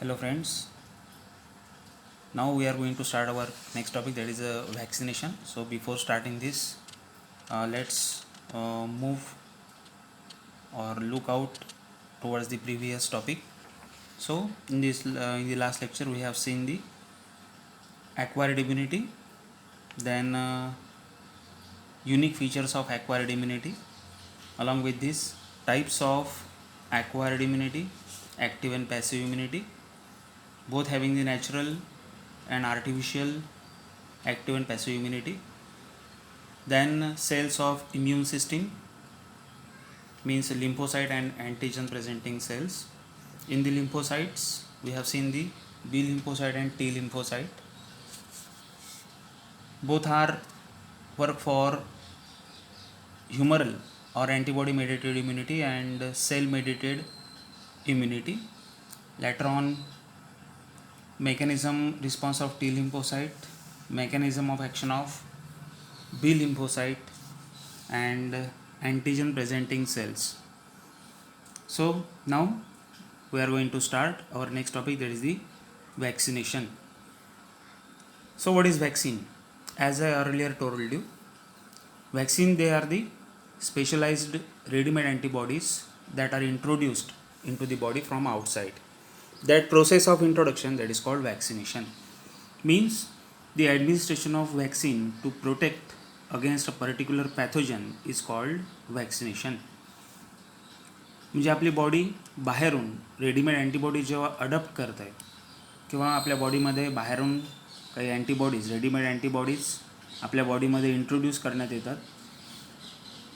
Hello friends, now we are going to start our next topic, that is vaccination. So before starting this, let's move or look out towards the previous topic. So in the last lecture we have seen the acquired immunity, then unique features of acquired immunity, along with this types of acquired immunity, active and passive immunity, both having the natural and artificial active and passive immunity. Then cells of immune system, means lymphocyte and antigen presenting cells. In the lymphocytes we have seen the B lymphocyte and T lymphocyte. Both are work for humoral or antibody mediated immunity and cell mediated immunity. Later on, mechanism response of T lymphocyte, mechanism of action of B lymphocyte and antigen presenting cells. So now we are going to start our next topic, that is the vaccination. So what is vaccine? As I earlier told you, vaccine, they are the specialized ready-made antibodies that are introduced into the body from outside. That process of introduction, that is called vaccination, means the administration of vaccine to protect against a particular pathogen is called vaccination. म्हणजे आपली body बाहेरून readymade antibody जेव्हा adopt करत आहे किंवा आपल्या बॉडीमध्ये बाहेरून काही अँटीबॉडीज, रेडीमेड अँटीबॉडीज आपल्या बॉडीमध्ये इंट्रोड्यूस करण्यात येतात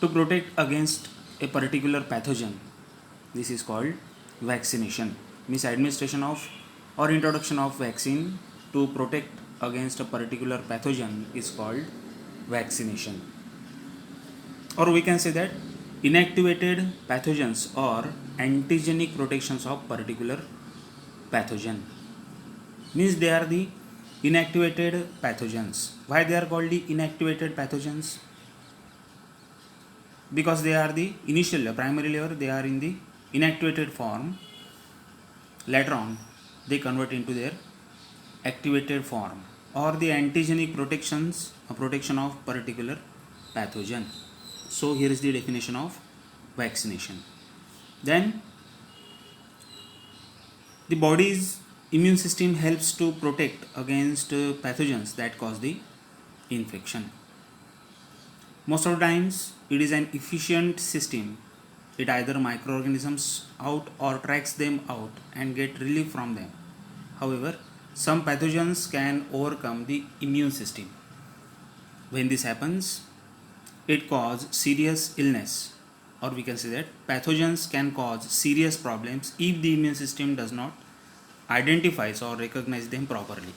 to protect against a particular pathogen. This is called vaccination. Means administration of or introduction of vaccine to protect against a particular pathogen is called vaccination. Or we can say that inactivated pathogens or antigenic protections of particular pathogen, means they are the inactivated pathogens. Why they are called the inactivated pathogens? Because they are the initial primary layer, they are in the inactivated form. Later on they convert into their activated form, or the antigenic protection of particular pathogen. So here is the definition of vaccination. Then the body's immune system helps to protect against pathogens that cause the infection. Most of the times it is an efficient system. It either microorganisms out or tracks them out and get relief from them. However, some pathogens can overcome the immune system. When this happens, it causes serious illness, or we can say that pathogens can cause serious problems if the immune system does not identify or recognize them properly.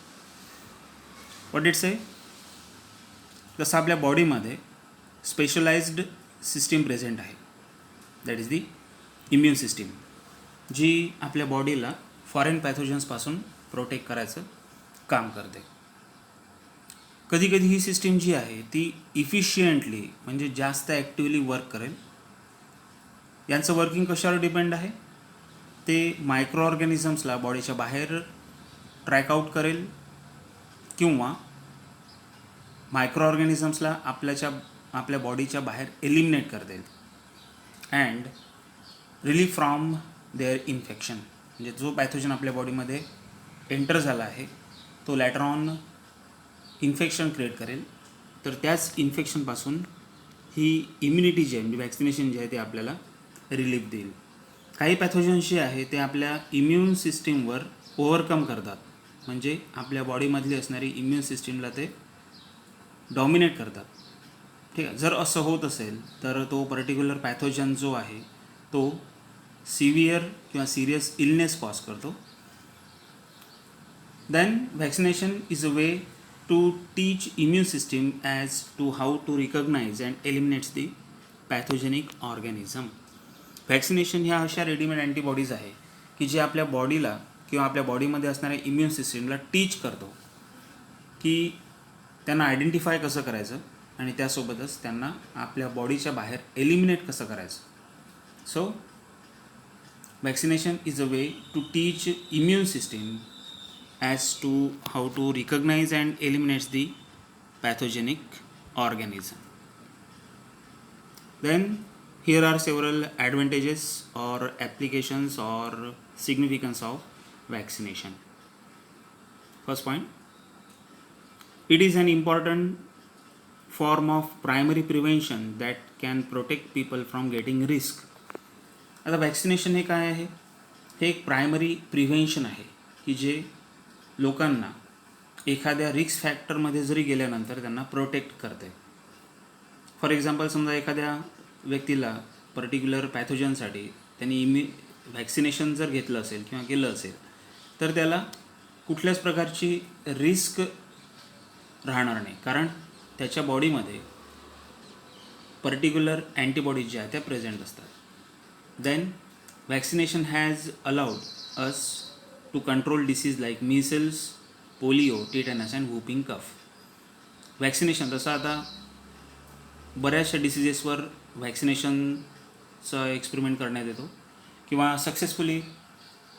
What did it say? जसं आपल्या बॉडीमध्ये specialized system present आहे, that is the immune system, जी आपल्या बॉडीला foreign पॅथोजन्सपासून protect करायचं काम करते. कधी कधी ही सिस्टीम जी आहे ती इफिशियंटली म्हणजे जास्त ॲक्टिवली वर्क करेल. यांचं वर्किंग कशावर डिपेंड आहे? ते मायक्रो ऑर्गॅनिझम्सला बॉडीच्या बाहेर ट्रॅक आउट करेल किंवा मायक्रो ऑर्गॅनिझम्सला आपल्या बॉडीच्या बाहेर एलिमिनेट कर देईल and relief from their infection. म्हणजे जो पॅथोजन आपल्या बॉडीमध्ये एंटर झाला आहे तो लॅटर ऑन इन्फेक्शन क्रिएट करेल. तर त्याच इन्फेक्शनपासून ही इम्युनिटी जी आहे म्हणजे वॅक्सिनेशन जे आहे ते आपल्याला रिलीफ देईल. काही पॅथोजन्स जे आहे ते आपल्या इम्युन सिस्टीमवर ओव्हरकम करतात, म्हणजे आपल्या बॉडीमधली असणारी इम्युन सिस्टीमला ते डॉमिनेट करतात. ठीक आहे. जर असं होत असेल तर तो पर्टिक्युलर पॅथोजन जो आहे तो सिव्हिअर किंवा सिरियस इलनेस कॉज करतो. Then vaccination is a way to teach immune system as to how to recognise and eliminates the pathogenic organism. Vaccination ह्या अशा रेडीमेड अँटीबॉडीज आहे की जे आपल्या बॉडीला किंवा आपल्या बॉडीमध्ये असणाऱ्या इम्युन सिस्टीमला टीच करतो की त्यांना आयडेंटिफाय कसं करायचं आणि त्यासोबतच त्यांना आपल्या बॉडीच्या बाहेर एलिमिनेट कसं करायचं. So Vaccination is a way to teach immune system as to how to recognize and eliminate the pathogenic organism. Then here are several advantages or applications or significance of vaccination. First point, it is an important form of primary prevention that can protect people from getting risk. आता vaccination हे काय आहे? हे एक primary prevention आहे की जे लोकांना एखाद्या रिस्क फॅक्टरमध्ये जरी गेल्यानंतर त्यांना प्रोटेक्ट करते. फॉर एक्झाम्पल, समजा एखाद्या व्यक्तीला पर्टिक्युलर पॅथोजनसाठी त्यांनी व्हॅक्सिनेशन जर घेतलं असेल किंवा केलं असेल तर त्याला कुठल्याच प्रकारची रिस्क राहणार नाही, कारण त्याच्या बॉडीमध्ये पर्टिक्युलर अँटीबॉडीज ज्या आहेत त्या प्रेझेंट असतात. Then vaccination has allowed us to control disease like measles, polio, tetanus and whooping cough. Vaccination तसं आता बऱ्याचशा डिसिजेसवर व्हॅक्सिनेशनचा एक्सपेरिमेंट करण्यात येतो किंवा सक्सेसफुली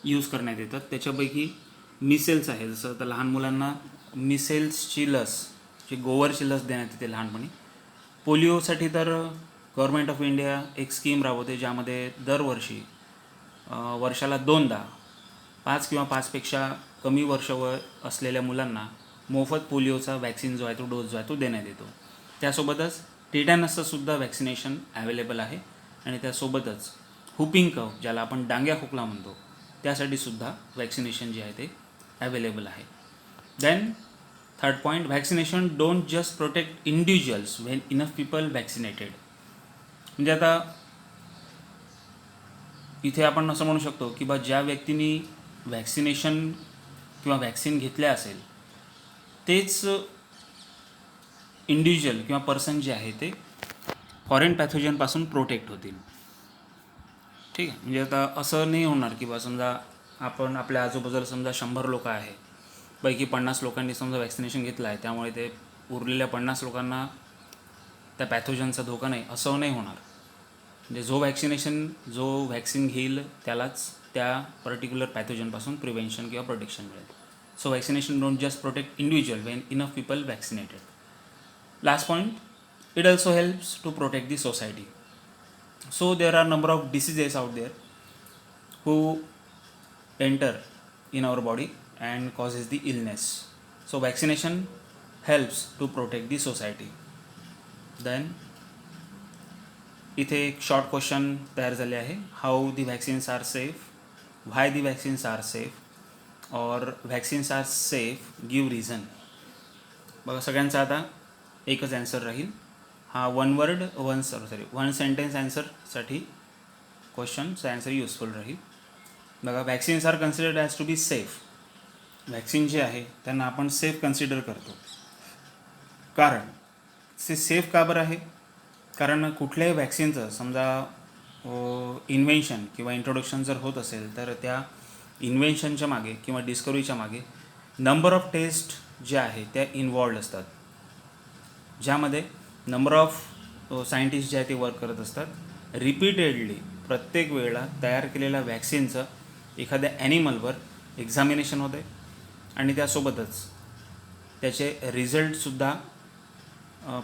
यूज करण्यात येतात. त्याच्यापैकी मिसेल्स आहे, जसं आता लहान मुलांना मिसेल्सची लस, जी गोवरची लस देण्यात येते लहानपणी. पोलिओसाठी तर गव्हर्मेंट ऑफ इंडिया एक स्कीम राबवते ज्यामध्ये दरवर्षी वर्षाला 2दा 5 किंवा 5पेक्षा कमी वर्ष वय असलेल्या मुलांना मोफत पोलिओचा वॅक्सिन जो आहे तो डोस जो आहे तो देण्यात येतो. त्यासोबतच टिटॅनसचं सुद्धा वॅक्सिनेशन अवेलेबल आहे आणि त्यासोबतच हुपिंग कफ, ज्याला आपण डांग्या खोकला म्हणतो, त्यासाठी सुद्धा वॅक्सिनेशन जे आहे ते अवेलेबल आहे. Then third point, vaccination don't just protect individuals when enough people vaccinated. म्हणजे आता इथे आपण असं म्हणू शकतो की बा ज्या व्यक्तींनी वॅक्सिनेशन किंवा वॅक्सिन घेतल्या असेल तेच इंडिव्हिज्युअल किंवा पर्सन जे आहे ते फॉरेन पॅथोजनपासून प्रोटेक्ट होतील. ठीक आहे. म्हणजे आता असं नाही होणार की बा समजा आपण आपल्या आजूबाजूला समजा 100 लोक आहे, पैकी 50 लोकांनी समजा वॅक्सिनेशन घेतलं आहे, त्यामुळे ते उरलेल्या 50 लोकांना त्या पॅथोजनचा धोका नाही, असं नाही होणार. म्हणजे जो व्हॅक्सिन घेईल त्यालाच त्या पर्टिक्युलर पॅथोजनपासून प्रिव्हेन्शन किंवा प्रोटेक्शन मिळेल. So vaccination don't just protect individual Wien enough people vaccinated. Last point, it also helps to protect the society. So there are number of diseases out there who enter in our body and causes the illness. So vaccination helps to protect the society. Then इथे एक short question तयार झाले आहे. How the vaccines are safe, why the vaccines are safe, or vaccines are safe give reason. बघा, सगळ्यांचा आता एकच answer राहील. हा वन सेंटेन्स ॲन्सरसाठी क्वेश्चनचा ॲन्सर युजफुल राहील. बघा, vaccines are considered as to be safe. Vaccine जे आहे त्यांना आपण सेफ कन्सिडर करतो. कारण ते सेफ का बरं आहे? कारण कुठल्याही वॅक्सिनचं समजा इन्व्हेन्शन किंवा इंट्रोडक्शन जर होत असेल तर त्या इन्व्हेन्शनच्या मागे किंवा डिस्कवरीच्या मागे नंबर ऑफ टेस्ट ज्या आहे त्या इन्वॉल्ड असतात, ज्यामध्ये नंबर ऑफ सायंटिस्ट जे आहे ते वर्क करत असतात. रिपीटेडली प्रत्येक वेळेला तयार केलेल्या वॅक्सिनचं एखाद्या ॲनिमलवर एक्झामिनेशन होते आणि त्यासोबतच त्याचे रिझल्टसुद्धा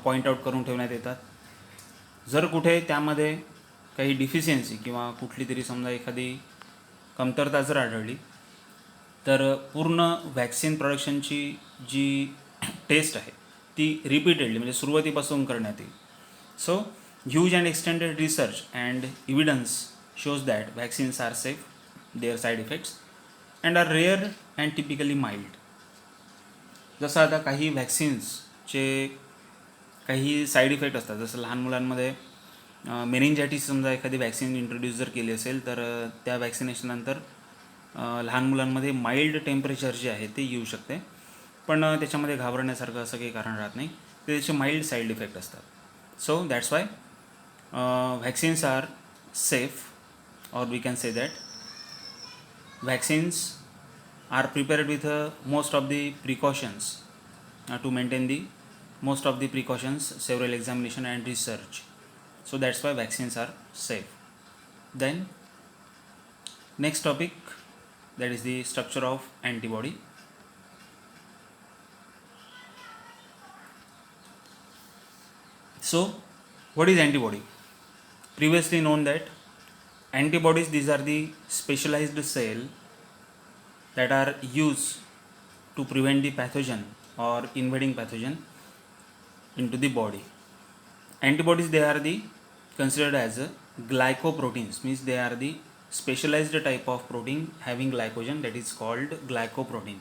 पॉईंट आऊट करून ठेवण्यात येतात. जर कुठे त्यामध्ये काही डिफिशियन्सी किंवा कुठली तरी समजा एखादी कमतरता जर आढळली तर पूर्ण वॅक्सिन प्रोडक्शनची जी टेस्ट आहे ती रिपीटेडली म्हणजे सुरुवातीपासून करण्यात येईल. So huge and extended research and evidence shows that vaccines are safe, their side effects and are rare and typically mild. जसं आता काही वॅक्सिन्सचे काही साईड इफेक्ट असतात. जसं लहान मुलांमध्ये मेनिंजायटिस समजा एखादी वॅक्सिन इंट्रोड्यूस जर केली असेल तर त्या वॅक्सिनेशननंतर लहान मुलांमध्ये माइल्ड टेम्परेचर जे आहे ते येऊ शकते, पण त्याच्यामध्ये घाबरण्यासारखं असं काही कारण राहत नाही. ते त्याचे माइल्ड साईड इफेक्ट असतात. So that's why vaccines are safe, or we can say that vaccines are prepared with most of the precautions to maintain the most of the precautions, several examination and research. So that's why vaccines are safe. Then Next topic, that is the structure of antibody. So what is antibody? Previously known that antibodies, these are the specialized cell that are used to prevent the pathogen or invading pathogen into the body. Antibodies, they are the considered as glycoproteins, means they are the specialized type of protein having glycogen, that is called glycoprotein,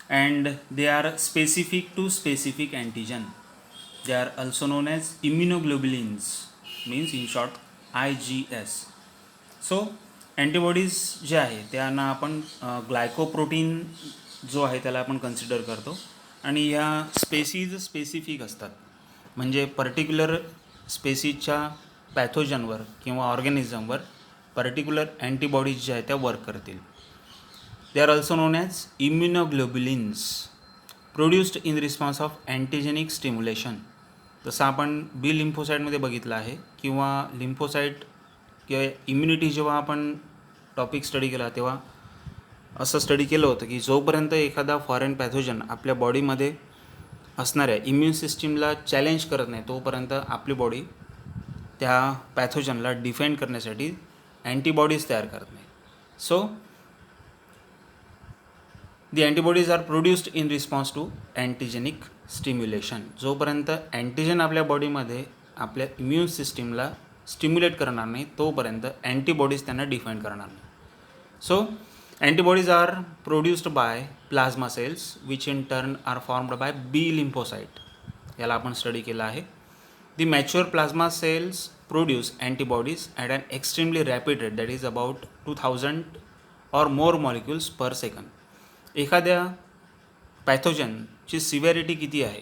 and they are specific to specific antigen. They are also known as immunoglobulins, means in short IgS. So antibodies जे आहे त्यांना आपण glycoprotein जो आहे त्याला आपण consider करतो, आणि ह्या स्पेसीज स्पेसिफिक असतात, म्हणजे पर्टिक्युलर स्पेसीजच्या पॅथोजनवर किंवा ऑर्गॅनिझमवर पर्टिक्युलर अँटीबॉडीज ज्या आहेत त्या वर्क करतील. They are also known as immunoglobulins produced in response of antigenic stimulation. जसं आपण बी लिम्फोसाईटमध्ये बघितलं आहे, किंवा लिम्फोसाईट किंवा इम्युनिटी जेव्हा आपण टॉपिक स्टडी केला तेव्हा असं स्टडी केलं होतं की जोपर्यंत एखादा फॉरेन पॅथोजन आपल्या बॉडीमध्ये असणाऱ्या इम्युन सिस्टीमला चॅलेंज करत नाही तोपर्यंत आपली बॉडी त्या पॅथोजनला डिफेंड करण्यासाठी अँटीबॉडीज तयार करत नाही. So the antibodies are produced in response to antigenic stimulation. जोपर्यंत अँटीजन आपल्या बॉडीमध्ये आपल्या इम्युन सिस्टीमला स्टिम्युलेट करणार नाही तोपर्यंत अँटीबॉडीज त्यांना डिफाईन करणार नाही. So antibodies are produced by plasma cells which in turn are formed by B lymphocyte. याला आपण स्टडी केला आहे. The mature plasma cells produce antibodies at an extremely rapid rate, that is about 2000 or more molecules per second. एखाद्या पॅथोजनची severity किती आहे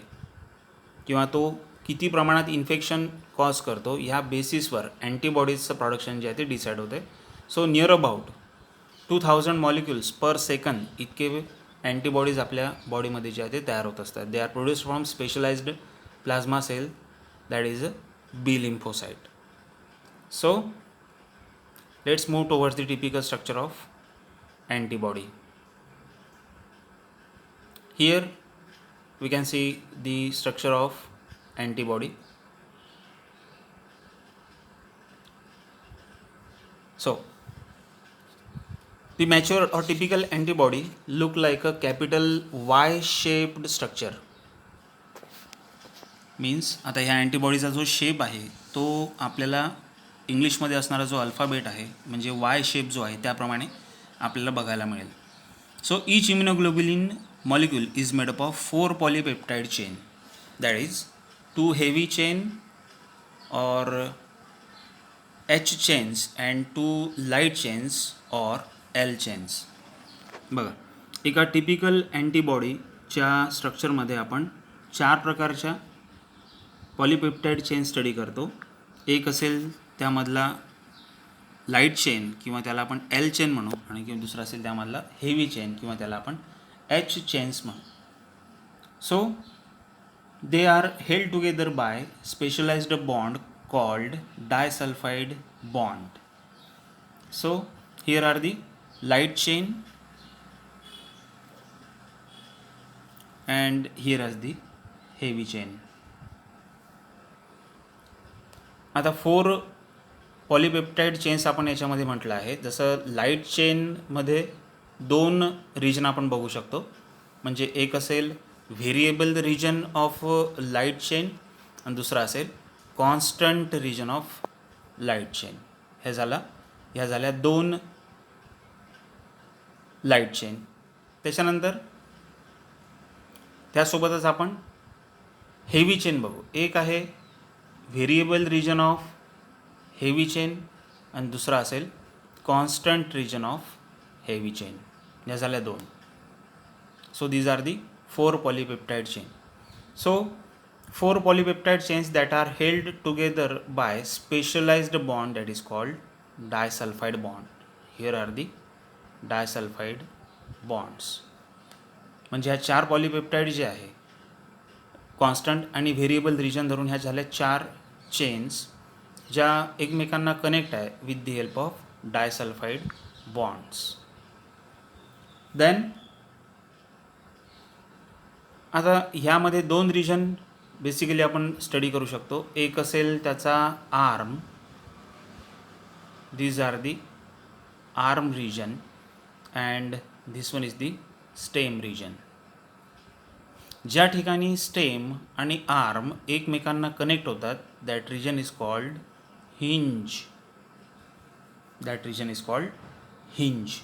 किंवा तो किती प्रमाणात इन्फेक्शन कॉज करतो ह्या बेसिसवर अँटीबॉडीजचं प्रोडक्शन जे आहे ते डिसाईड होते. So near about 2000 molecules per second इतके अँटीबॉडीज आपल्या बॉडीमध्ये जे आहे ते तयार होत असतात. They are produced from specialised plasma cell that is B lymphocyte. So let's move towards the typical structure of antibody. Here we can see the structure of antibody. So the mature or typical antibody look like a capital Y shaped structure. Means आता ह्या अँटीबॉडीचा जो shape आहे तो आपल्याला इंग्लिशमध्ये असणारा जो alphabet आहे म्हणजे वाय शेप जो आहे त्याप्रमाणे आपल्याला बघायला मिळेल. So each immunoglobulin molecule is made up of 4 polypeptide chain, that is 2 heavy chain or H chains and 2 light chains or L chains. बघा, एका टिपिकल अँटीबॉडीच्या स्ट्रक्चरमध्ये आपण 4 प्रकारच्या पॉलीपेप्टाईड चेन स्टडी करतो. एक असेल त्यामधला लाईट चेन किंवा त्याला आपण एल चेन म्हणू, आणि किंवा दुसरा असेल त्यामधला हेवी चेन किंवा त्याला आपण H chains म्हणू. So they are held together by specialized bond called disulfide bond. So here are the light chain and here is the heavy chain. आता 4 पॉलीपेप्टाईड चेन्स आपण याच्यामध्ये म्हटलं आहे. जसं लाईट चेनमध्ये 2 रिजन आपण बघू शकतो, म्हणजे एक असेल variable region of light chain आणि दुसरा असेल constant region of light chain. ह्या झाल्या 2 लाईट चेन. त्याच्यानंतर त्यासोबतच आपण हेवी चेन बघू. एक आहे variable region of heavy chain आणि दुसरा असेल constant region of heavy chain. या झाल्या 2. So these are the 4 polypeptide chain. So 4 polypeptide chains that are held together by specialized bond that is called disulfide bond. Here are the disulfide bonds. म्हणजे ह्या 4 पॉलीपेप्टाईड जे आहे constant आणि variable region धरून ह्या झाल्या 4 चेन्स ज्या एकमेकांना कनेक्ट आहे with the help of disulphide bonds. Then आता ह्यामध्ये दोन रिजन बेसिकली आपण स्टडी करू शकतो. एक असेल त्याचा arm, these are the arm region, and this one is the stem region. ज्या ठिकाणी स्टेम आणि आर्म एकमेकांना कनेक्ट होतात, that region is called hinge. That region is called hinge.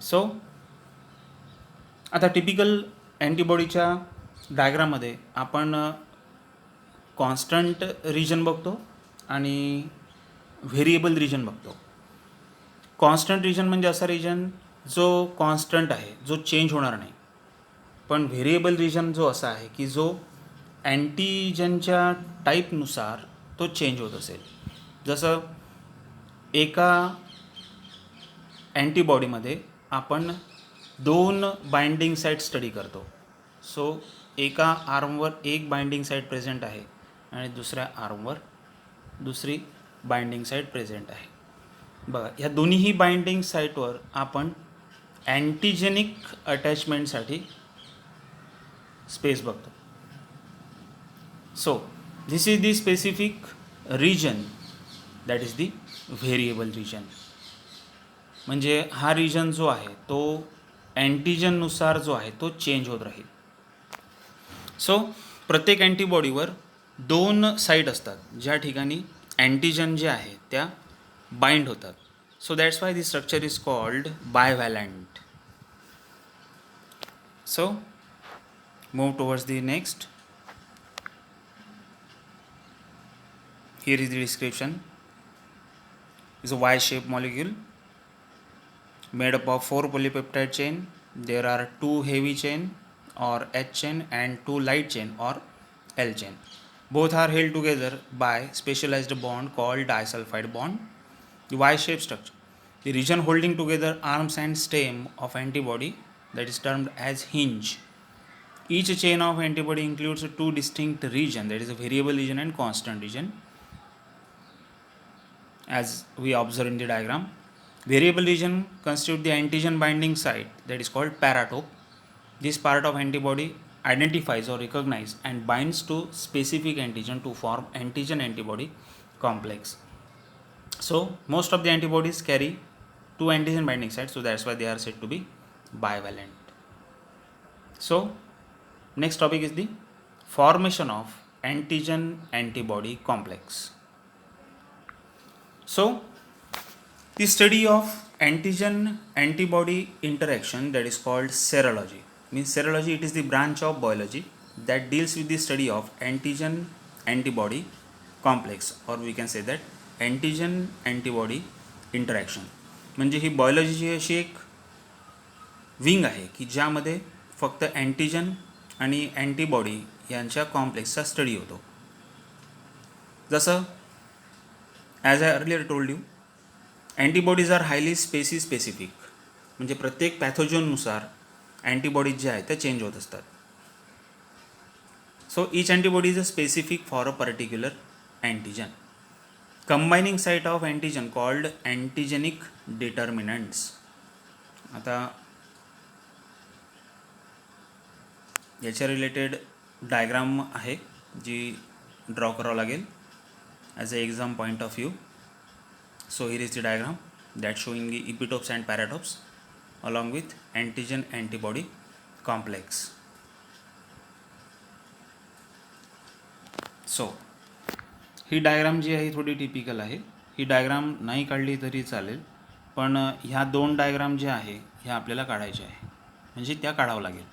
So आता टिपिकल अँटीबॉडीच्या डायग्राममध्ये आपण कॉन्स्टंट रिजन बघतो आणि व्हेरिएबल रिजन बघतो. कॉन्स्टंट रिजन म्हणजे असा रिजन जो कॉन्स्टंट आहे, जो चेंज होणार नाही. पण व्हेरिएबल रिजन जो असा आहे की जो अँटीजनच्या टाईपनुसार तो चेंज होत असेल. जसं एका अँटीबॉडीमध्ये आपण दोन बाइंडिंग साईट स्टडी करतो. सो एका आर्मवर एक बाइंडिंग साईट प्रेझेंट आहे आणि दुसऱ्या आर्मवर दुसरी बाइंडिंग साईट प्रेझेंट आहे. बघा, ह्या दोन्हीही बाइंडिंग साईटवर आपण अँटीजेनिक अटॅचमेंटसाठी स्पेस बघतो. So this is the specific region, that is the variable region. म्हणजे हा रिजन जो आहे तो अँटीजननुसार जो आहे तो चेंज होत राहील. सो प्रत्येक अँटीबॉडीवर दोन साईट असतात ज्या ठिकाणी अँटीजन जे आहे त्या बाइंड होतात. So that's why this structure is called bivalent. So move towards the next. Here is the description. It's a Y-shaped molecule made up of 4 polypeptide chain. There are 2 heavy chain or H chain and 2 light chain or L chain. Both are held together by specialized bond called disulfide bond. The Y-shaped structure. The region holding together arms and stem of antibody, that is termed as hinge. Each chain of antibody includes 2 distinct regions, that is a variable region and constant region, as we observe in the diagram. Variable region constitute the antigen binding site, that is called paratope. This part of antibody identifies or recognizes and binds to specific antigen to form antigen antibody complex. So most of the antibodies carry 2 antigen binding sites, so that's why they are said to be bivalent. So next topic is the formation of antigen antibody complex. So the study of antigen antibody interaction, that is called serology. Means serology, it is the branch of biology that deals with the study of antigen antibody complex, or we can say that antigen antibody interaction. म्हणजे ही बायोलॉजीची अशी एक wing आहे की ज्यामध्ये फक्त antigen आणि antibody यांच्या कॉम्प्लेक्सचा study होतो. जसं as I earlier told you, antibodies are highly specific. म्हणजे प्रत्येक पॅथोजननुसार अँटीबॉडीज ज्या आहेत त्या चेंज होत असतात. So each antibody is a specific for a particular antigen. Combining site of antigen called antigenic determinants. आता याच्या रिलेटेड डायग्राम आहे जी ड्रॉ करावं लागेल as a exam point of view. So here is the diagram that showing the epitopes and paratopes along with antigen antibody complex. So he diagram जी आहे थोडी typical आहे. ही diagram नाही काढली तरी चालेल, पण ह्या दोन डायग्राम ज्या आहे ह्या आपल्याला काढायच्या आहे, म्हणजे त्या काढावं लागेल.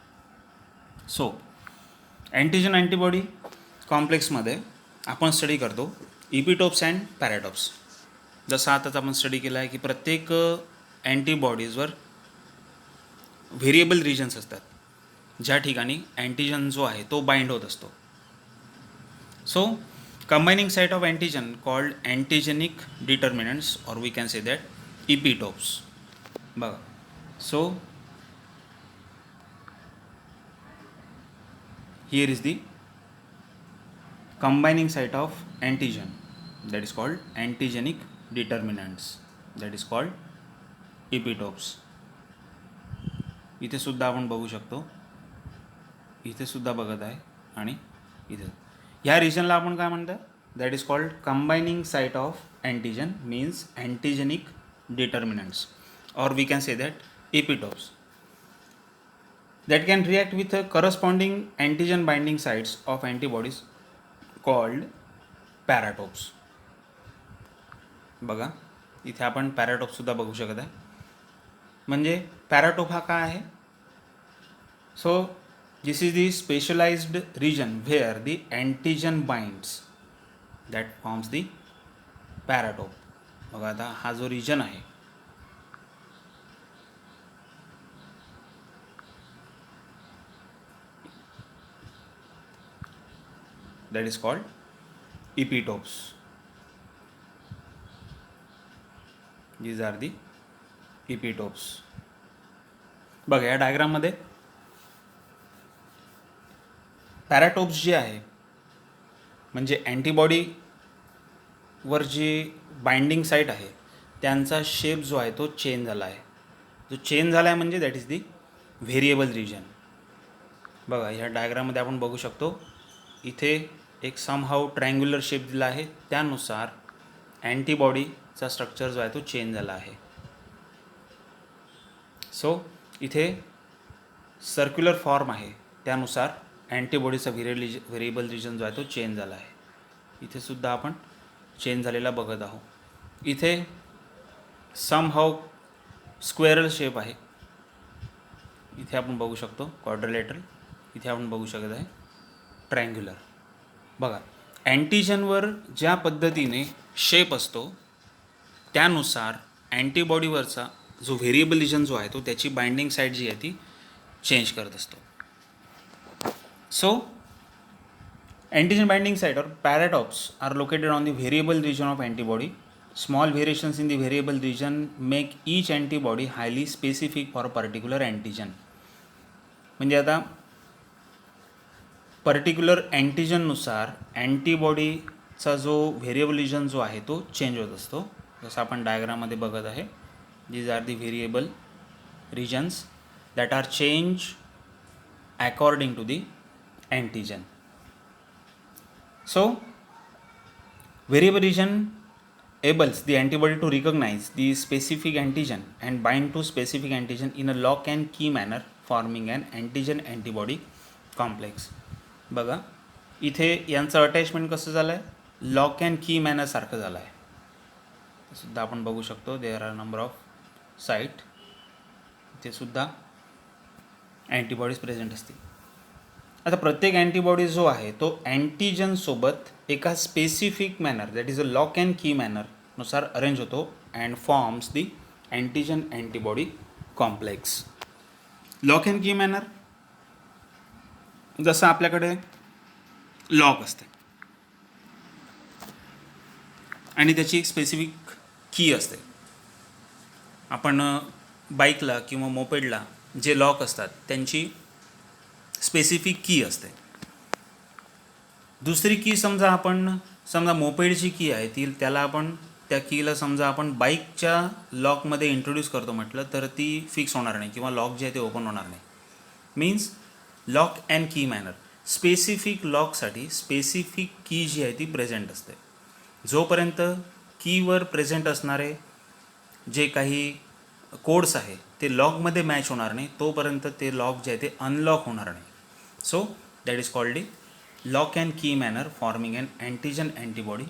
सो अँटीजन अँटीबॉडी कॉम्प्लेक्समध्ये आपण स्टडी करतो इपिटोप्स अँड पॅराटोप्स. जसं आताच आपण स्टडी केला आहे की प्रत्येक अँटीबॉडीजवर व्हेरिएबल रिजन्स असतात ज्या ठिकाणी अँटीजन जो आहे तो बाइंड होत असतो. So combining site of antigen called antigenic determinants, or we can say that epitopes. बघा, so here is the combining site of antigen, that is called antigenic determinants, that is called epitopes. इथे सुद्धा आपण बघू शकतो, इथे सुद्धा बघत आहे आणि इथे. ह्या रिजनला आपण काय म्हणतात, that is called combining site of antigen, means antigenic determinants, or we can say that epitopes, that can react with a corresponding antigen binding sites of antibodies called paratopes. बघा इथे आपण पॅराटोप सुद्धा बघू शकत आहे. म्हणजे पॅराटोप हा काय आहे, so this is the specialised region where the antigen binds, that forms the paratope. बघा आता हा जो रिजन आहे, that is called epitopes. These are the epitopes. बघा या डायग्राममध्ये पॅराटोप्स जे आहे म्हणजे अँटीबॉडीवर जी बाइंडिंग साईट आहे त्यांचा शेप जो आहे तो चेंज झाला आहे. जो चेंज झाला आहे म्हणजे that is the variable region. बघा ह्या डायग्राममध्ये आपण बघू शकतो, इथे एक समहाऊ ट्रायंग्युलर शेप दिला आहे, त्यानुसार अँटीबॉडीचा स्ट्रक्चर जो आहे तो चेंज झाला आहे. सो इथे सर्क्युलर फॉर्म आहे, त्यानुसार अँटीबॉडीचा व्हेरिएबल रिजन जो आहे तो चेंज झाला आहे. इथे सुद्धा आपण चेंज झालेला बघत आहोत. इथे समहाऊ स्क्वेअरल शेप आहे, इथे आपण बघू शकतो क्वाड्रिलेटरल, इथे आपण बघू शकत आहे ट्रायंग्युलर. बघा अँटीजनवर ज्या पद्धतीने शेप असतो त्यानुसार अँटीबॉडीवरचा जो व्हेरिएबल रिजन जो आहे तो त्याची बाइंडिंग साईट जी आहे ती चेंज करत असतो. So antigen binding site or paratopes are located on the variable region of antibody. Small variations in the variable region make each antibody highly specific for a particular antigen. म्हणजे आता particular अँटीजननुसार अँटीबॉडीचा जो variable region जो आहे तो change होत असतो. जसं आपण डायग्राममध्ये बघत आहे, these are the variable regions that are change according to the antigen. So variable region enables the antibody to recognize the specific antigen and bind to specific antigen in a lock and key manner, forming an antigen antibody complex. बघा इथे यांचं attachment कसं झालं आहे, lock and key manner सारखं झालं आहे. सुद्धा आपण बघू शकतो, there are number of site, इथे सुद्धा अँटीबॉडीज प्रेझेंट असतील. आता प्रत्येक अँटीबॉडी जो आहे तो अँटीजनसोबत एका specific manner, that is a lock and की मॅनरनुसार अरेंज होतो and forms the antigen antibody complex. Lock and key manner जसं आपल्याकडे लॉक असते आणि त्याची एक स्पेसिफिक की असते. आपण बाईकला किंवा मोपेडला जे लॉक असतात त्यांची स्पेसिफिक की असते. दुसरी की समजा मोपेडची की आहे ती, त्याला आपण त्या कीला समजा आपण बाईकच्या लॉकमध्ये इंट्रोड्यूस करतो म्हटलं तर ती फिक्स होणार नाही किंवा लॉक जे आहे ते ओपन होणार नाही. Means lock and key manner, specific लॉकसाठी specific की जी आहे ती प्रेझेंट असते. जोपर्यंत कीवर प्रेझेंट असणारे जे काही कोड्स आहे ते लॉकमध्ये मॅच होणार नाही तोपर्यंत ते लॉक जे आहे ते अनलॉक होणार नाही. So that is called the lock and key manner forming an antigen antibody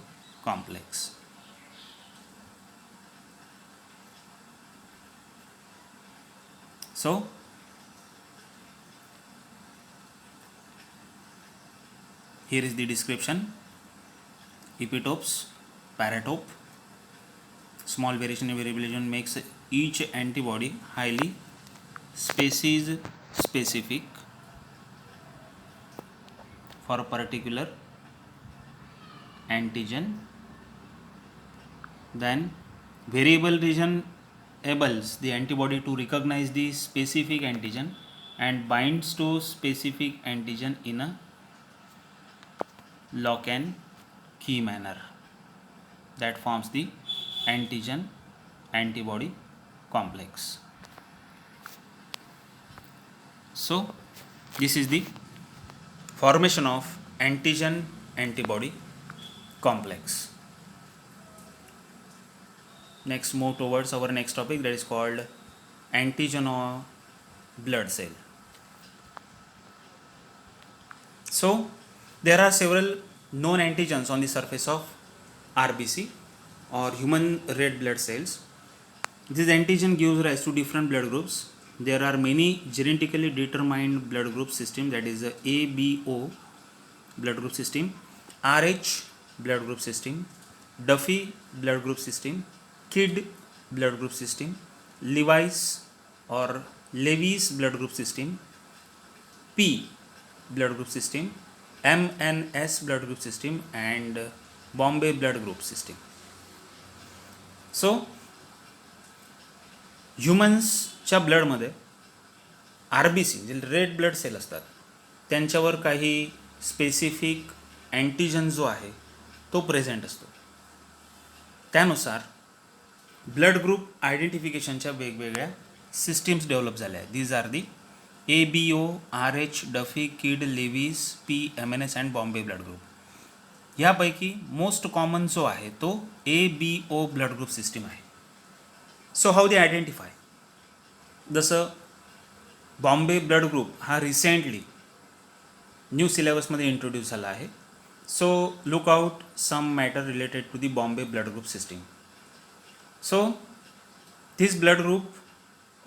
complex. So here is the description: epitopes, paratope, small variation in variability makes each antibody highly species specific for a particular antigen. Then variable region enables the antibody to recognize the specific antigen and binds to specific antigen in a lock and key manner, that forms the antigen antibody complex. So this is the formation of antigen antibody complex. Next, move towards our next topic, that is called antigen or blood cell. So there are several known antigens on the surface of RBC or human red blood cells. This antigen gives rise to different blood groups. There are many genetically determined blood group system, that is ABO blood group system, RH blood group system, Duffy blood group system, KID blood group system, Levi's or Levy's blood group system, P blood group system, MNS blood group system, and Bombay blood group system. So ह्युमन्सच्या ब्लडमध्ये RBC जे red blood sale असतात त्यांच्यावर काही specific antigen जो आहे तो present असतो. त्यानुसार blood group आयडेंटिफिकेशनच्या वेगवेगळ्या सिस्टीम्स डेव्हलप झाल्या आहेत. These are the ABO, RH, Duffy, Kidd, Lewis, P, MNS and Bombay blood group. यापैकी मोस्ट कॉमन जो आहे तो ABO ब्लड ग्रुप सिस्टीम आहे. सो हाऊ दे आयडेंटिफाय, जसं बॉम्बे ब्लड ग्रुप हा रिसेंटली न्यू सिलेबसमध्ये इंट्रोड्यूस झाला आहे. So look out some matter related to the Bombay blood group system. So this blood group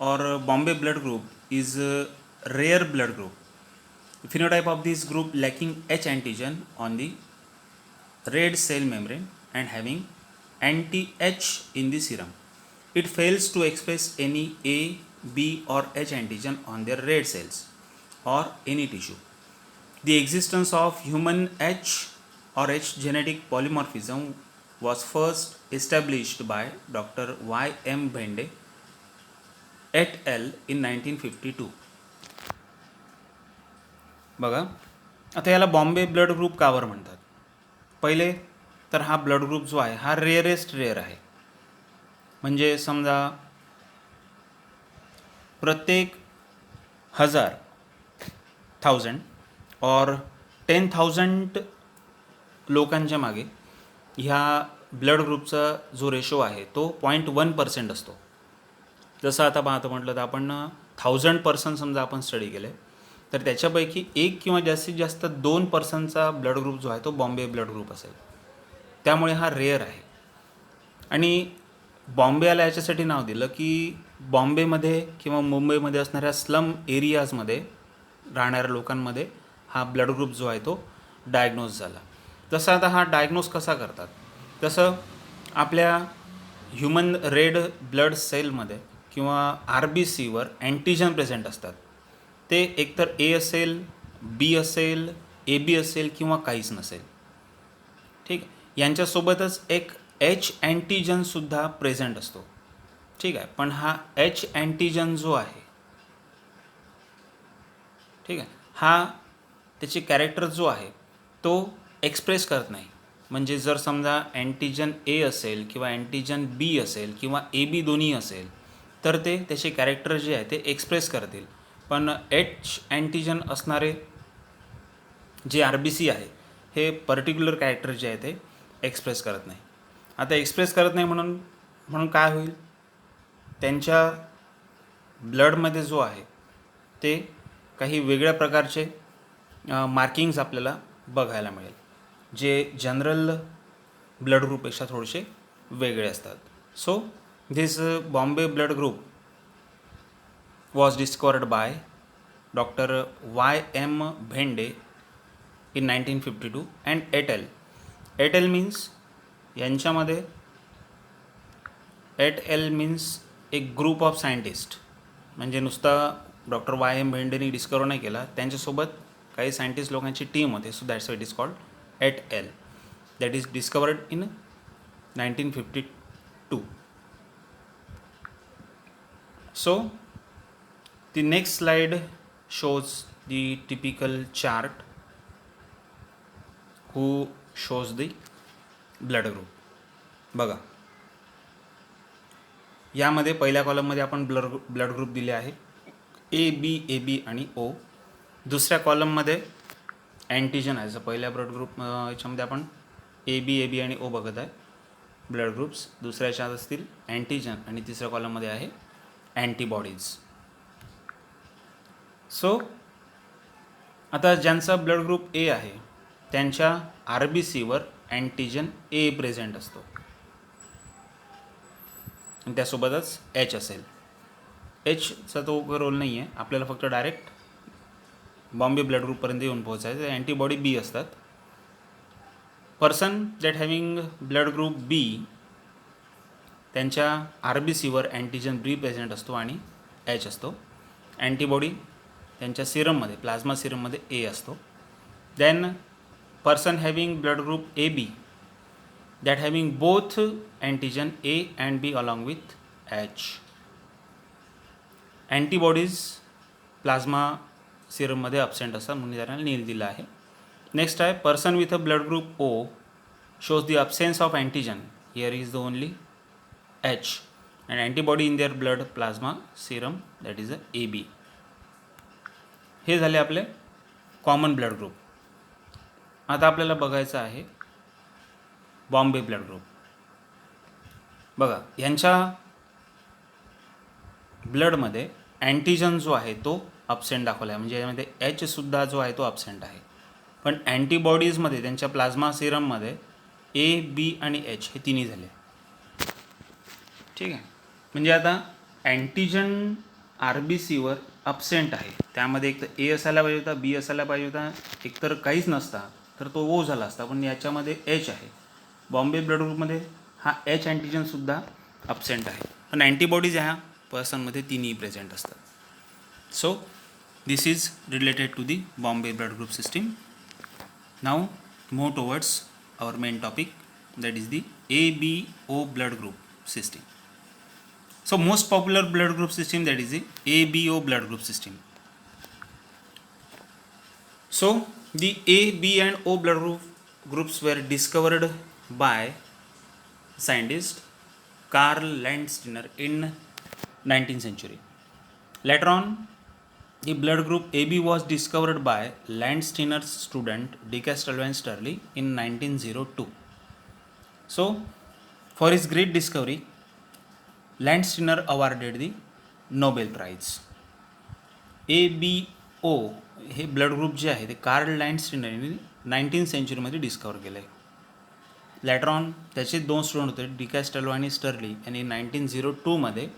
or Bombay blood group is a rare blood group. The phenotype of this group lacking H antigen on the red cell membrane and having anti-H in the serum. It fails to express any A, B or H antigen on their red cells or any tissue. The existence of human H or H genetic polymorphism was first established by Dr. Y.M. Bhende et al. in 1952. बघा, आता याला Bombay blood group का बरं म्हणतात? पहिले तर हा blood group जो आहे हा रेअरेस्ट रेअर आहे. म्हणजे समजा प्रत्येक 1000 और 10,000 लोकांच्या मागे ह्या ब्लड ग्रुपचा जो रेशो आहे तो 0.1% असतो. जसं आता पाहतो म्हटलं तर आपण 1000 समजा आपण स्टडी केले तर त्याच्यापैकी एक किंवा जास्तीत जास्त 2%चा ब्लड ग्रुप जो आहे तो बॉम्बे ब्लड ग्रुप असेल. त्यामुळे हा रेअर आहे. आणि बॉम्बेला याच्यासाठी नाव दिलं की बॉम्बेमध्ये किंवा मुंबईमध्ये असणाऱ्या स्लम एरियाजमध्ये राहणाऱ्या लोकांमध्ये हा ब्लड ग्रुप जो आहे तो डायग्नोज झाला. जसं आता हा डायग्नोज कसा करतात, तसं आपल्या ह्युमन रेड ब्लड सेलमध्ये किंवा RBCवर अँटीजन प्रेझेंट असतात. ते एकतर A असेल, B असेल, AB असेल किंवा काहीच नसेल. ठीक, यांच्यासोबतच एक H अँटीजनसुद्धा प्रेझेंट असतो. ठीक आहे, पण हा H अँटीजन जो आहे, ठीक आहे, हा त्याची कॅरेक्टर जो आहे तो एक्सप्रेस करत नाही. म्हणजे जर समजा अँटीजन A असेल किंवा अँटीजन B असेल किंवा AB दोन्ही असेल तर ते त्याचे कॅरेक्टर जे आहे ते एक्सप्रेस करतील. पण H अँटीजन असणारे जे RBC आहे हे पर्टिक्युलर कॅरेक्टर जे आहे ते एक्सप्रेस करत नाही. आता एक्सप्रेस करत नाही म्हणून काय होईल, त्यांच्या ब्लडमध्ये जो आहे ते काही वेगळ्या प्रकारचे मार्किंग्स आपल्याला बघायला मिळेल, जे जनरल ब्लड ग्रुपपेक्षा थोडेसे वेगळे असतात. So this Bombay blood group was discovered by Dr. Y.M. Bhende in 1952 and et al. Et al means यांच्यामध्ये et al means एक ग्रुप ऑफ सायंटिस्ट. म्हणजे नुसता डॉक्टर Y.M. भेंडेनी डिस्कवर नाही केला, त्यांच्यासोबत काही सायंटिस्ट लोकांची टीम होते. So that's why it is called et al. That is discovered in 1952. So the next slide shows the typical chart who shows the blood group. बघा, यामध्ये पहिल्या कॉलममध्ये आपण ब्लड ग्रुप दिले आहे ए बी आणि ओ. दुसऱ्या कॉलममध्ये अँटीजन आहे. जसं पहिल्या ब्लड ग्रुप याच्यामध्ये आपण ए बी आणि ओ बघत आहे ब्लड ग्रुप्स. दुसऱ्या याच्यात असतील अँटीजन आणि तिसऱ्या कॉलममध्ये आहे अँटीबॉडीज. सो आता ज्यांचा ब्लड ग्रुप ए आहे त्यांच्या RBCवर अँटीजन ए प्रेझेंट असतो आणि त्यासोबतच एच असेल. एचचा तो रोल नाही आहे, आपल्याला फक्त डायरेक्ट बॉम्बे ब्लड ग्रुपपर्यंत येऊन पोहोचायचं. अँटीबॉडी बी असतात. Person that having blood group B त्यांच्या RBCवर अँटीजन बी प्रेझेंट असतो आणि एच असतो. अँटीबॉडी त्यांच्या सिरममध्ये प्लाझ्मा सिरममध्ये ए असतो. Then person having blood group A B that having both antigen A and B along with H. Antibodies plasma सिरममध्ये absent असतात म्हणून त्यांना नील दिलं आहे. नेक्स्ट आहे person with a blood group O shows the absence of antigen. Here is the only H and antibody in their blood plasma serum, that is a AB. हे झाले आपले कॉमन ब्लड ग्रुप. आता आपल्याला बघायचं आहे Bombay blood group. बघा यांच्या ब्लडमध्ये antigen जो आहे तो अब्सेंट दाखवला आहे, म्हणजे यामध्ये एच सुद्धा जो आहे तो अब्सेंट आहे. पण अँटीबॉडीजमध्ये त्यांच्या प्लाझ्मा सिरममध्ये ए बी आणि एच हे तिन्ही झाले. ठीक आहे. म्हणजे आता अँटीजन RBCवर अब्सेंट आहे, त्यामध्ये एक तर ए असायला पाहिजे होता, बी असायला पाहिजे होता, एकतर काहीच नसता तर तो ओ झाला असता. पण याच्यामध्ये एच आहे. बॉम्बे ब्लड ग्रुपमध्ये हा एच अँटीजनसुद्धा अब्सेंट आहे. पण अँटीबॉडीज ह्या पर्सनमध्ये तिन्ही प्रेझेंट असतात. So this is related to the Bombay blood group system. Now move towards our main topic, that is the ABO blood group system. So most popular blood group system, that is the ABO blood group system. So the A, B and O blood groups were discovered by scientist Karl Landsteiner in 19th century. Later on the blood group AB was discovered by Landsteiner's student De Castelnau and Stirling in 1902. So, for his great discovery, Landsteiner awarded the Nobel Prize. ABO हे blood group जे आहे ते Carl लँडस्टीनर यांनी 19th सेंचुरीमध्ये डिस्कवर केलं आहे. Latter on त्याचे दोन student होते, डी कॅस्टेल्नो आणि स्टर्ली, यांनी 1902मध्ये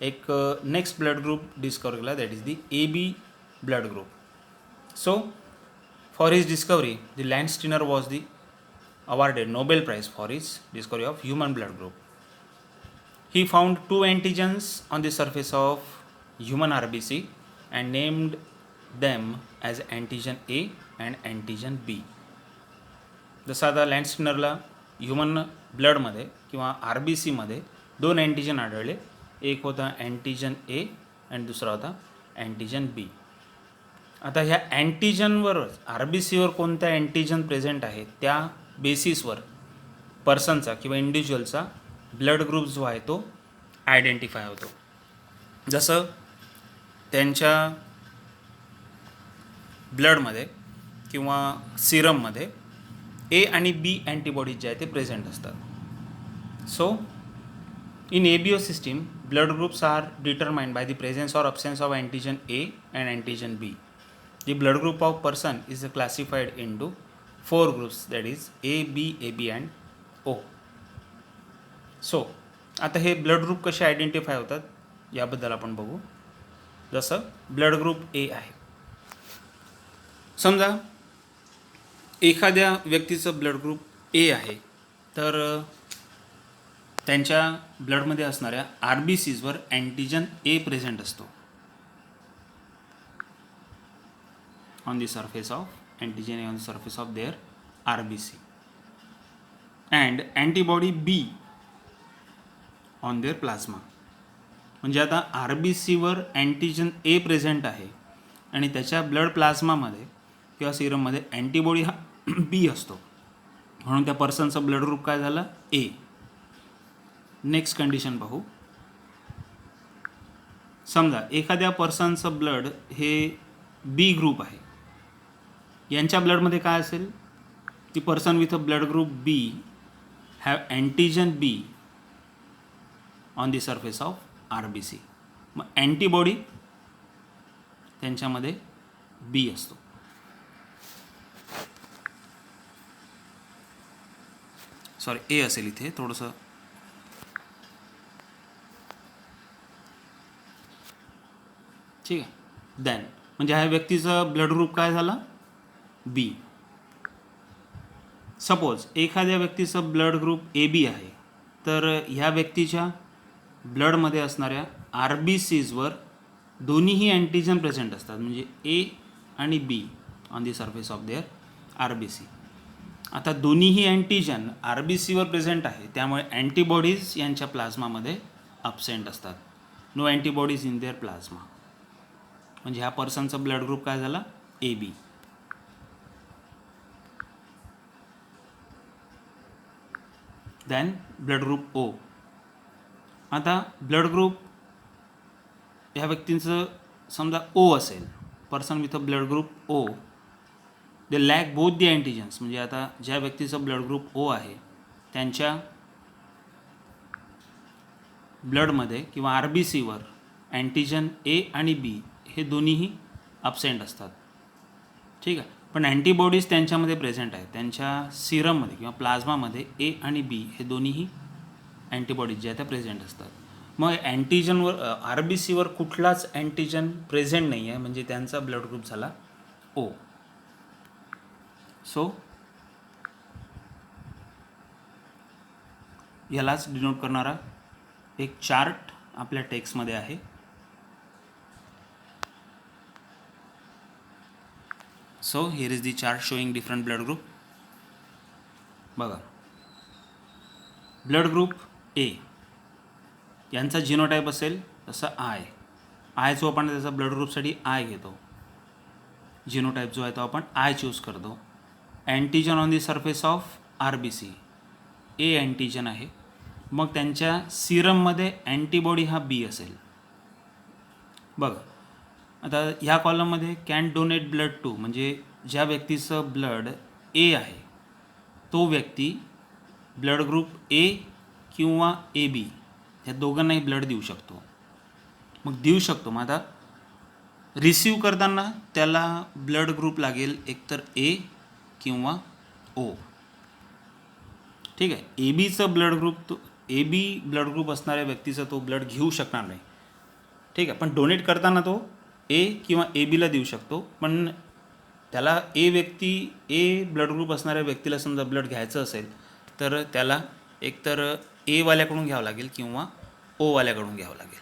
एक नेक्स्ट ब्लड ग्रुप डिस्कवर केला, that is the AB blood group. So for his discovery the Landsteiner was the awarded Nobel Prize for his discovery of human blood group. He found two antigens on the surface of human RBC and named them as antigen A and antigen B. जसं आता लँडस्टीनरला human ब्लडमध्ये किंवा RBCमध्ये दोन antigen आढळले. एक होता antigen ए आणि दुसरा होता अँटीजन बी. आता ह्या अँटीजनवरच RBCवर कोणत्या अँटीजन प्रेझेंट आहे त्या बेसिसवर पर्सनचा किंवा इंडिव्हिज्युअलचा ब्लड ग्रुप जो आहे तो आयडेंटिफाय होतो. जसं त्यांच्या ब्लडमध्ये किंवा सिरममध्ये ए आणि बी अँटीबॉडीज जे आहे ते प्रेझेंट असतात. So in ABO system, blood groups are determined by the presence or absence of antigen A and antigen B. The blood group of person is classified into 4 groups, that is A, B, AB and O. So, आता हे blood group कसे identify होतात याबद्दल आपण बघू. जसं blood group ए आहे. समजा एखाद्या व्यक्तीचं ब्लड ग्रुप ए आहे तर त्यांच्या ब्लडमध्ये असणाऱ्या RBCजवर अँटीजन ए प्रेझेंट असतो. On the surface of antigen A on the surface of their RBC and antibody be on their plasma. म्हणजे आता RBCवर अँटीजन ए प्रेझेंट आहे आणि त्याच्या ब्लड प्लाझ्मामध्ये किंवा सिरममध्ये अँटीबॉडी हा बी असतो, म्हणून त्या पर्सनचं ब्लड ग्रुप काय झालं, ए. नेक्स्ट कंडिशन पाहू. समजा एखाद्या पर्सनचं ब्लड हे बी ग्रुप आहे, यांच्या ब्लडमध्ये काय असेल, ती person with a blood group B have antigen B on the surface of RBC. मग अँटीबॉडी त्यांच्यामध्ये बी असतो. सॉरी, ए असेल इथे थोडंसं. ठीक आहे. देन म्हणजे ह्या व्यक्तीचा ब्लड ग्रुप काय झाला, बी. सपोज एखाद्या व्यक्तीचं ब्लड ग्रुप AB आहे, तर ह्या व्यक्तीच्या ब्लडमध्ये असणाऱ्या RBCsवर दोन्हीही अँटीजन प्रेझेंट असतात, म्हणजे A आणि B on the surface of their RBC. आता दोन्हीही अँटीजन RBCवर प्रेझेंट आहे, त्यामुळे अँटीबॉडीज यांच्या प्लाझ्मामध्ये अबसेंट असतात. No antibodies in their plasma. म्हणजे ह्या पर्सनचा ब्लड ग्रुप काय झाला, AB. Then blood group O. आता ब्लड ग्रुप ह्या व्यक्तींचं समजा O असेल, person with a blood group O, they lack both the antigens. म्हणजे आता ज्या व्यक्तीचं ब्लड ग्रुप O आहे, त्यांच्या ब्लडमध्ये किंवा RBCवर अँटीजन A आणि B हे दोन्हीही अबसेंट असतात. ठीक आहे. पण अँटीबॉडीज त्यांच्यामध्ये प्रेझेंट आहेत, त्यांच्या सिरममध्ये किंवा प्लाझ्मामध्ये A आणि B हे दोन्हीही अँटीबॉडीज ज्या त्या प्रेझेंट असतात. मग अँटीजनवर RBCवर कुठलाच अँटीजन प्रेझेंट नाही आहे, म्हणजे त्यांचा ब्लड ग्रुप झाला O. सो यालाच डिनोट करणारा एक चार्ट आपल्या टेक्स्टमध्ये आहे. So here is the chart showing different blood group. बघा, ब्लड ग्रुप A यांचा जिनोटाईप असेल तसं I जो आपण त्याचा ब्लड ग्रुपसाठी I घेतो, जिनोटाईप जो आहे तो आपण I चूज करतो. Antigen on the surface of RBC A antigen आहे. मग त्यांच्या सिरममध्ये अँटीबॉडी हा B असेल. बघा, आता ह्या कॉलममध्ये कॅन डोनेट ब्लड टू, म्हणजे ज्या व्यक्तीचं ब्लड A आहे तो व्यक्ती ब्लड ग्रुप A किंवा AB ह्या दोघांनाही ब्लड देऊ शकतो. मग देऊ शकतो, मग आता रिसीव करताना त्याला ब्लड ग्रुप लागेल एकतर A किंवा O. ठीक आहे. ABचं ब्लड ग्रुप, तो AB ब्लड ग्रुप असणाऱ्या व्यक्तीचं तो ब्लड घेऊ शकणार नाही. ठीक आहे. पण डोनेट करताना तो A किंवा ABला देऊ शकतो. पण त्याला A ब्लड ग्रुप असणाऱ्या व्यक्तीला समजा ब्लड घ्यायचं असेल तर त्याला एकतर A वाल्याकडून घ्यावं लागेल किंवा O वाल्याकडून घ्यावं लागेल.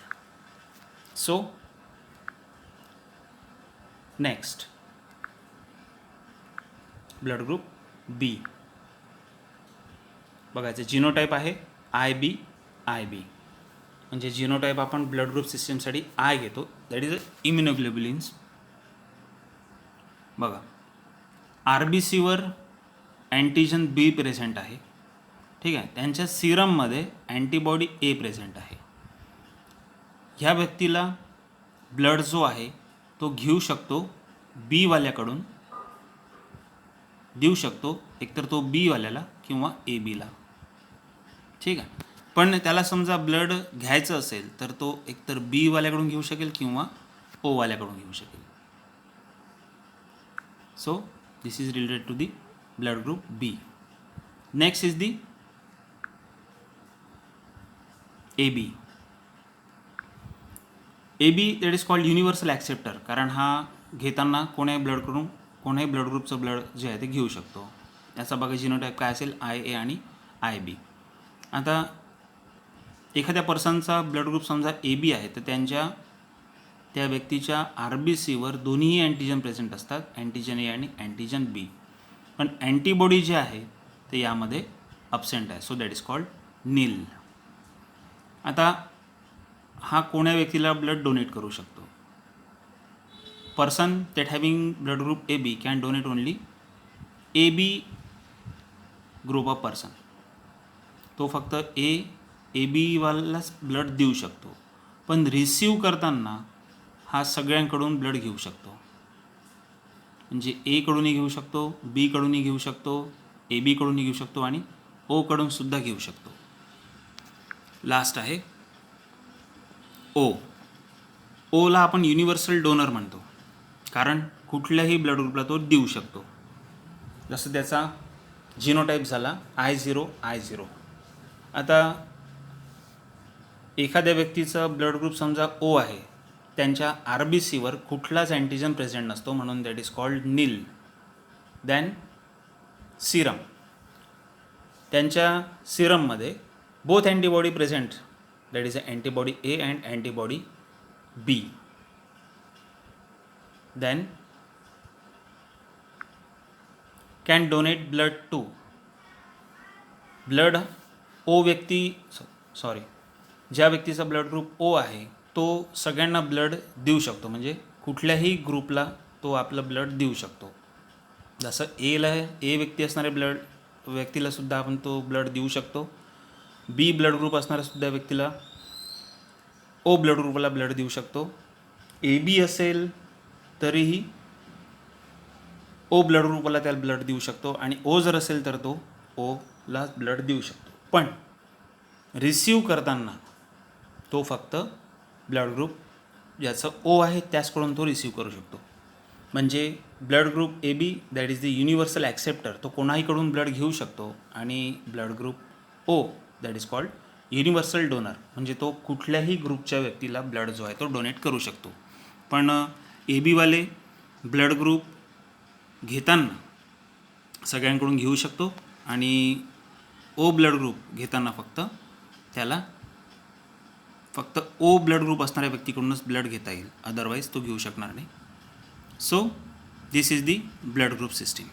So next blood group B. बघायचं जिनोटाईप आहे IB. म्हणजे जिनोटाईप आपण ब्लड ग्रुप सिस्टीमसाठी I घेतो, दॅट इज इम्युनोग्लोब्युलिन्स. बघा, RBCवर अँटीजन B प्रेझेंट आहे. ठीक आहे. त्यांच्या सिरममध्ये अँटीबॉडी A प्रेझेंट आहे. ह्या व्यक्तीला ब्लड जो आहे तो घेऊ शकतो B वाल्याकडून, देऊ शकतो एकतर तो B वाल्याला किंवा ABला. ठीक आहे. पण त्याला समजा ब्लड घ्यायचं असेल तर तो एकतर B वाल्याकडून घेऊ शकेल किंवा O वाल्याकडून घेऊ शकेल. So this is related to the blood group B. Next is the AB. That is called universal acceptor, कारण हा घेताना कोणाही ब्लड ग्रुपचं ब्लड जे आहे ते घेऊ शकतो. याचा बघा जिनोटाईप काय असेल, IA आणि IB. आता एखाद्या पर्सनचा ब्लड ग्रुप समजा AB आहे, तर त्या व्यक्तीच्या RBCवर दोन्हीही अँटीजन प्रेझेंट असतात, अँटीजन A आणि अँटीजन B. पण अँटीबॉडी जे आहे ते यामध्ये अबसेंट आहे, सो दॅट इज कॉल्ड नील. आता हा कोण्या व्यक्तीला ब्लड डोनेट करू शकतो? Person that having blood group AB can donate only AB group of person. तो फक्त AB वालाच ब्लड देऊ शकतो. पण रिसीव करताना हा सगळ्यांकडून ब्लड घेऊ शकतो. म्हणजे ए कडूनही घेऊ शकतो, बी कडूनही घेऊ शकतो, ए बी कडूनही घेऊ शकतो आणि ओ कडून सुद्धा घेऊ शकतो. लास्ट आहे ओ. ओला आपण युनिव्हर्सल डोनर म्हणतो, कारण कुठल्याही ब्लड ग्रुपला तो देऊ शकतो. जसं त्याचा जिनोटाईप झाला I0. आता एखाद्या व्यक्तीचा ब्लड ग्रुप समजा ओ आहे, त्यांच्या RBCवर कुठलाच अँटीजन प्रेझेंट नसतो, म्हणून that is called nil. Then serum, त्यांच्या सिरममध्ये both antibody present, that is antibody A and antibody B. then can donate blood to blood O व्यक्ती ज्या व्यक्तीचा ब्लड ग्रुप ओ आहे तो सगळ्यांना ब्लड देऊ शकतो. म्हणजे कुठल्याही ग्रुपला तो आपलं ब्लड देऊ शकतो. जसं ए व्यक्ती असणाऱ्या व्यक्तीला सुद्धा आपण तो ब्लड देऊ शकतो. बी ब्लड ग्रुप असणाऱ्या सुद्धा व्यक्तीला ओ ब्लड ग्रुपला ब्लड देऊ शकतो. ए बी असेल तरीही ओ ब्लड ग्रुपला त्याला ब्लड देऊ शकतो आणि ओ जर असेल तर तो ओला ब्लड देऊ शकतो. पण रिसीव करताना तो फक्त ब्लड ग्रुप ज्याचं ओ आहे त्याचकडून तो रिसीव करू शकतो. म्हणजे blood group A B that is the universal acceptor, तो कोणाहीकडून ब्लड घेऊ शकतो. आणि blood group O that is called universal donor, म्हणजे तो कुठल्याही ग्रुपच्या व्यक्तीला ब्लड जो आहे तो डोनेट करू शकतो. पण ए बीवाले ब्लड ग्रुप घेताना सगळ्यांकडून घेऊ शकतो आणि ओ ब्लड ग्रुप घेताना फक्त ओ ब्लड ग्रुप असणाऱ्या व्यक्तीकडूनच ब्लड घेता येईल, अदरवाईज तो घेऊ शकणार नाही. So this is the blood group system.